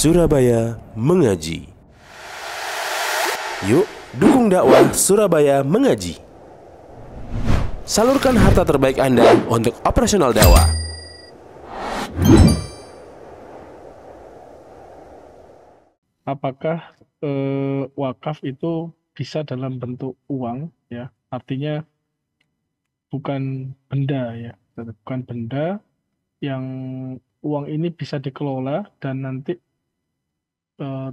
Surabaya Mengaji. Yuk, dukung dakwah Surabaya Mengaji. Salurkan harta terbaik Anda untuk operasional dakwah. Apakah wakaf itu bisa dalam bentuk uang, ya? Artinya bukan benda, ya, bukan benda yang uang ini bisa dikelola dan nanti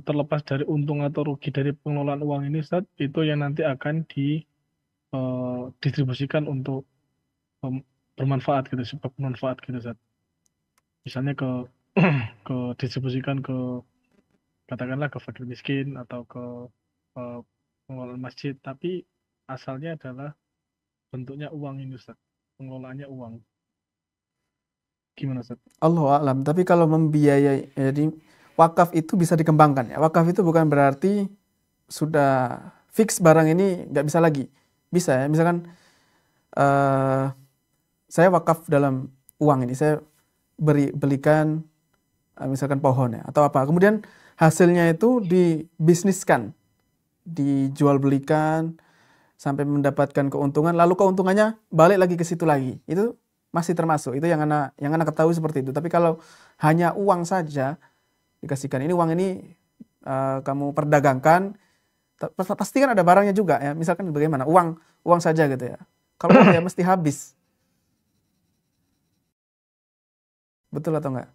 terlepas dari untung atau rugi dari pengelolaan uang ini, Ustaz, itu yang nanti akan didistribusikan untuk bermanfaat gitu, sebab bermanfaat gitu, Ustaz. Misalnya ke distribusikan ke, katakanlah, ke fakir miskin atau ke eh, pengelolaan masjid, tapi asalnya adalah bentuknya uang ini, Ustaz. Pengelolaannya uang. Gimana, Ustaz? Allahu a'lam. Tapi kalau membiayai, jadi wakaf itu bisa dikembangkan ya. Wakaf itu bukan berarti sudah fix barang ini nggak bisa lagi. Bisa ya. Misalkan saya wakaf dalam uang ini, saya belikan misalkan pohon ya atau apa. Kemudian hasilnya itu dibisniskan, dijual belikan sampai mendapatkan keuntungan, lalu keuntungannya balik lagi ke situ lagi. Itu masih termasuk, itu yang anak ketahui seperti itu. Tapi kalau hanya uang saja dikasihkan, ini uang ini kamu perdagangkan, pasti kan ada barangnya juga ya. Misalkan bagaimana, uang saja gitu ya. Kalau uang ya mesti habis. Betul atau enggak?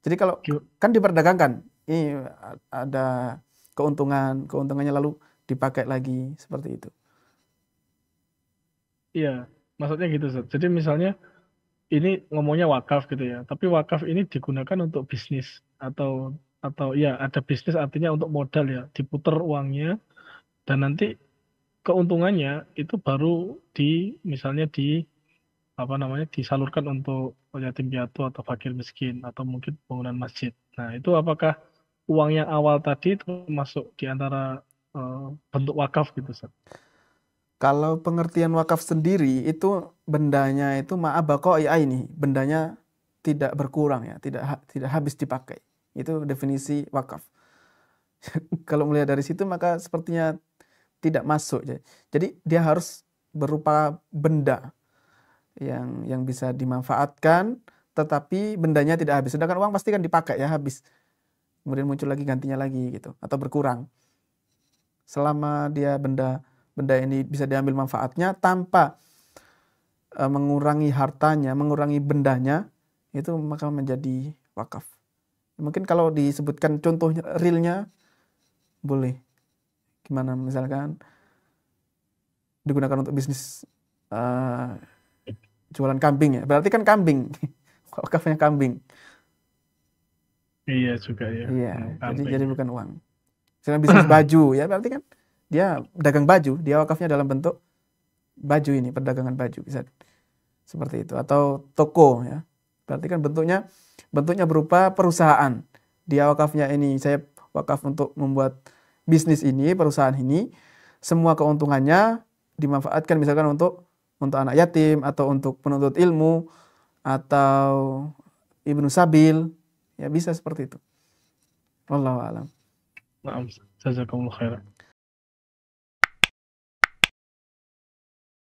Jadi kalau kan diperdagangkan, ini ada keuntungannya lalu dipakai lagi seperti itu. Iya, maksudnya gitu, Ustaz. Jadi misalnya ini ngomongnya wakaf gitu ya, tapi wakaf ini digunakan untuk bisnis atau ya ada bisnis, artinya untuk modal ya, diputer uangnya dan nanti keuntungannya itu baru misalnya apa namanya, disalurkan untuk yatim piatu atau fakir miskin atau mungkin bangunan masjid. Nah, itu apakah uang yang awal tadi termasuk di antara bentuk wakaf gitu, Ustaz? Kalau pengertian wakaf sendiri itu bendanya itu ma'abaqai ini, bendanya tidak berkurang ya, tidak habis dipakai. Itu definisi wakaf. Kalau melihat dari situ maka sepertinya tidak masuk ya. Jadi dia harus berupa benda yang bisa dimanfaatkan tetapi bendanya tidak habis. Sedangkan uang pasti kan dipakai ya, habis. Kemudian muncul lagi gantinya lagi gitu atau berkurang. Selama dia benda ini bisa diambil manfaatnya tanpa mengurangi hartanya, mengurangi bendanya, itu maka menjadi wakaf. Mungkin kalau disebutkan contoh realnya boleh. Gimana misalkan digunakan untuk bisnis jualan kambing ya. Berarti kan kambing. Wakafnya kambing. Iya juga ya. Iya, Kambing. jadi bukan uang. Misalkan bisnis baju ya, berarti kan dia dagang baju, dia wakafnya dalam bentuk baju ini, perdagangan baju, bisa seperti itu. Atau toko ya, berarti kan bentuknya berupa perusahaan. Dia wakafnya ini, saya wakaf untuk membuat bisnis ini, perusahaan ini, semua keuntungannya dimanfaatkan misalkan untuk anak yatim atau untuk penuntut ilmu atau ibnu sabil, ya bisa seperti itu. Wallahu a'lam. Naam, jazakumullah khairan.